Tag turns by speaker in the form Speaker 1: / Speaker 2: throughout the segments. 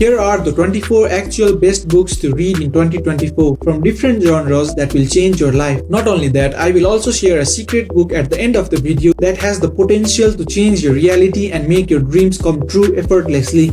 Speaker 1: Here are the 24 actual best books to read in 2024 from different genres that will change your life. Not only that, I will also share a secret book at the end of the video that has the potential to change your reality and make your dreams come true effortlessly.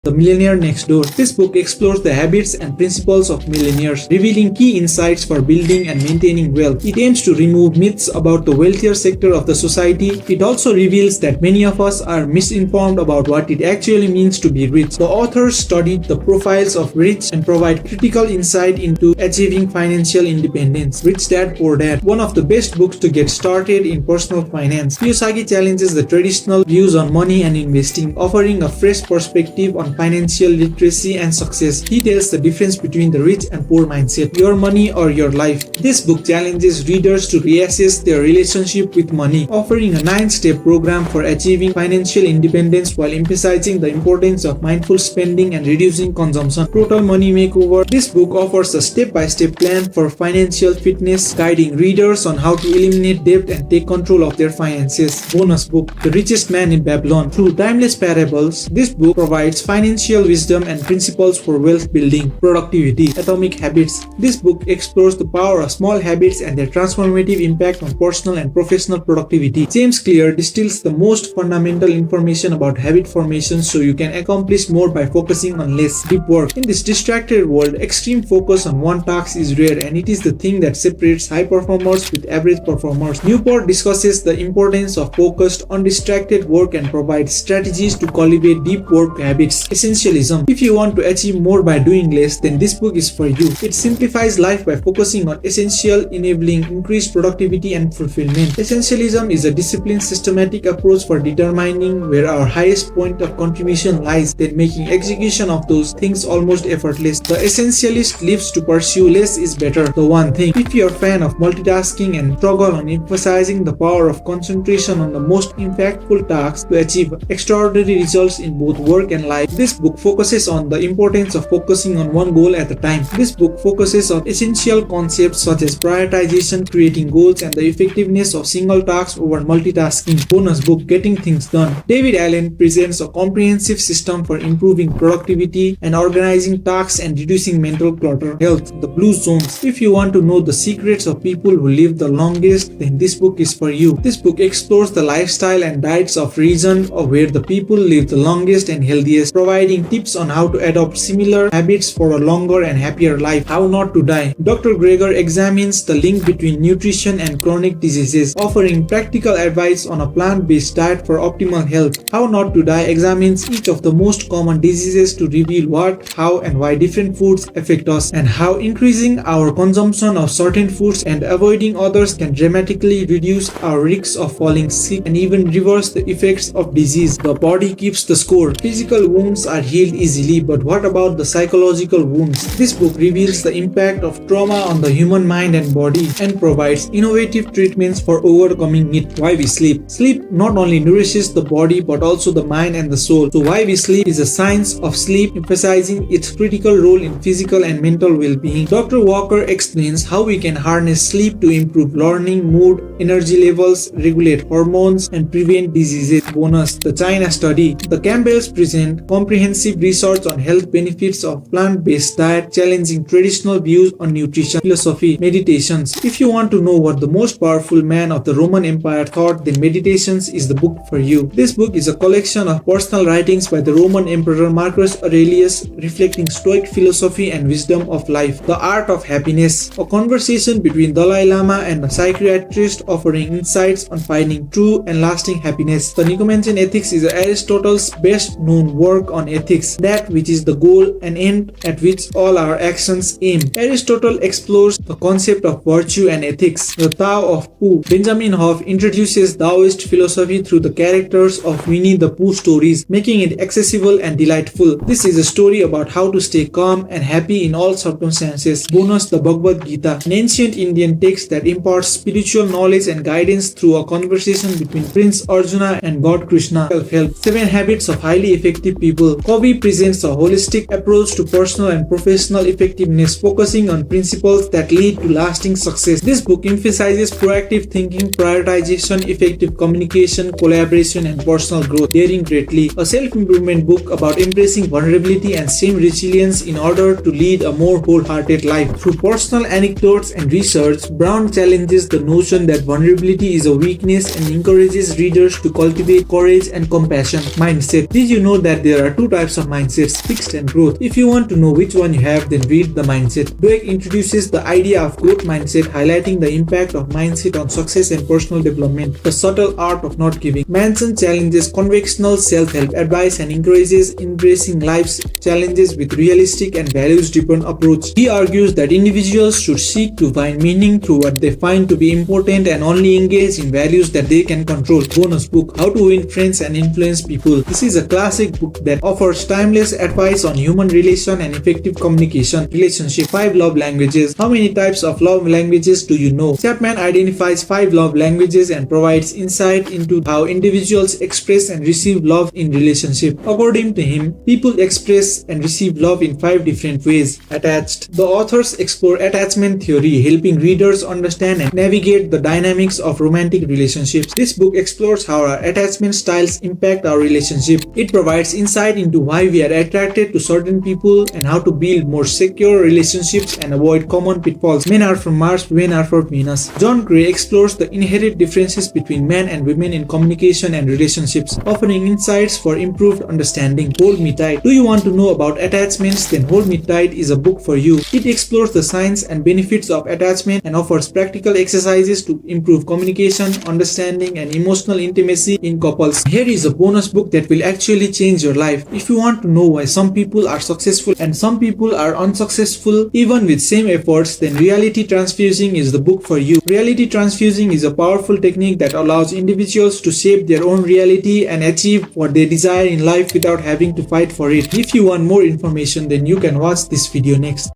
Speaker 1: The Millionaire Next Door. This book explores the habits and principles of millionaires, revealing key insights for building and maintaining wealth. It aims to remove myths about the wealthier sector of the society. It also reveals that many of us are misinformed about what it actually means to be rich. The authors studied the profiles of rich and provide critical insight into achieving financial independence. Rich Dad Poor Dad. One of the best books to get started in personal finance. Kiyosaki challenges the traditional views on money and investing, offering a fresh perspective on financial literacy and success. He tells the difference between the rich and poor mindset, your money or your life. This book challenges readers to reassess their relationship with money, offering a 9-step program for achieving financial independence while emphasizing the importance of mindful spending and reducing consumption. Total Money Makeover. This book offers a step-by-step plan for financial fitness, guiding readers on how to eliminate debt and take control of their finances. Bonus book. The Richest Man in Babylon. Through timeless parables, this book provides financial wisdom and principles for wealth building. Productivity. Atomic Habits. This book explores the power of small habits and their transformative impact on personal and professional productivity. James Clear distills the most fundamental information about habit formation so you can accomplish more by focusing on less. Deep Work. In this distracted world, extreme focus on one task is rare, and it is the thing that separates high performers with average performers. Newport discusses the importance of focused, undistracted work and provides strategies to cultivate deep work habits. Essentialism. If you want to achieve more by doing less, then this book is for you. It simplifies life by focusing on essential, enabling increased productivity and fulfillment. Essentialism is a disciplined, systematic approach for determining where our highest point of contribution lies, then making execution of those things almost effortless. The essentialist lives to pursue less is better. The One Thing. If you are a fan of multitasking and struggle on emphasizing the power of concentration on the most impactful tasks to achieve extraordinary results in both work and life, this book focuses on the importance of focusing on one goal at a time. This book focuses on essential concepts such as prioritization, creating goals, and the effectiveness of single tasks over multitasking. Bonus book. Getting Things Done. David Allen presents a comprehensive system for improving productivity and organizing tasks and reducing mental clutter. Health. The Blue Zones. If you want to know the secrets of people who live the longest, then this book is for you. This book explores the lifestyle and diets of region where the people live the longest and healthiest, providing tips on how to adopt similar habits for a longer and happier life. How Not to Die. Dr. Greger examines the link between nutrition and chronic diseases, offering practical advice on a plant-based diet for optimal health. How Not to Die examines each of the most common diseases to reveal what, how, and why different foods affect us, and how increasing our consumption of certain foods and avoiding others can dramatically reduce our risks of falling sick and even reverse the effects of disease. The Body Keeps the Score. Physical wounds are healed easily, but what about the psychological wounds? This book reveals the impact of trauma on the human mind and body and provides innovative treatments for overcoming it. Why We Sleep. Sleep not only nourishes the body but also the mind and the soul. So Why We Sleep is a science of sleep, emphasizing its critical role in physical and mental well-being. Dr. Walker explains how we can harness sleep to improve learning, mood, energy levels, regulate hormones, and prevent diseases. Bonus. The China Study. The Campbells present comprehensive research on health benefits of plant-based diet, challenging traditional views on nutrition, philosophy. Meditations. If you want to know what the most powerful man of the Roman Empire thought, then Meditations is the book for you. This book is a collection of personal writings by the Roman Emperor Marcus Aurelius, reflecting Stoic philosophy and wisdom of life. The Art of Happiness. A conversation between Dalai Lama and a psychiatrist, offering insights on finding true and lasting happiness. The Nicomachean Ethics is Aristotle's best-known work on ethics, that which is the goal and end at which all our actions aim. Aristotle explores the concept of virtue and ethics. The Tao of Pooh. Benjamin Hoff introduces Taoist philosophy through the characters of Winnie the Pooh stories, making it accessible and delightful. This is a story about how to stay calm and happy in all circumstances. Bonus. The Bhagavad Gita. An ancient Indian text that imparts spiritual knowledge and guidance through a conversation between Prince Arjuna and God Krishna. Self-help. 7 Habits of Highly Effective People. possible. Covey presents a holistic approach to personal and professional effectiveness, focusing on principles that lead to lasting success. This book emphasizes proactive thinking, prioritization, effective communication, collaboration, and personal growth. Daring Greatly, a self-improvement book about embracing vulnerability and staying resilience in order to lead a more wholehearted life. Through personal anecdotes and research, Brown challenges the notion that vulnerability is a weakness and encourages readers to cultivate courage and compassion. Mindset. Did you know that there are two types of mindsets, fixed and growth? If you want to know which one you have, then read The Mindset. Dweck introduces the idea of growth mindset, highlighting the impact of mindset on success and personal development. The Subtle Art of Not Giving. Manson challenges conventional self-help advice and encourages embracing life's challenges with realistic and values-driven approach. He argues that individuals should seek to find meaning through what they find to be important and only engage in values that they can control. Bonus book: How to Win Friends and Influence People. This is a classic book that offers timeless advice on human relation and effective communication. Relationship: 5 love languages. How many types of love languages do you know? Chapman identifies 5 love languages and provides insight into how individuals express and receive love in relationship. According to him, people express and receive love in 5 different ways. Attached. The authors explore attachment theory, helping readers understand and navigate the dynamics of romantic relationships. This book explores how our attachment styles impact our relationship. It provides insight into why we are attracted to certain people and how to build more secure relationships and avoid common pitfalls. Men are from Mars, women are from Venus. John Gray explores the inherent differences between men and women in communication and relationships, offering insights for improved understanding. Hold Me Tight. Do you want to know about attachments? Then Hold Me Tight is a book for you. It explores the science and benefits of attachment and offers practical exercises to improve communication, understanding, and emotional intimacy in couples. Here is a bonus book that will actually change your life. If you want to know why some people are successful and some people are unsuccessful, even with same efforts, then Reality Transfusing is the book for you. Reality transfusing is a powerful technique that allows individuals to shape their own reality and achieve what they desire in life without having to fight for it. If you want more information, then you can watch this video next.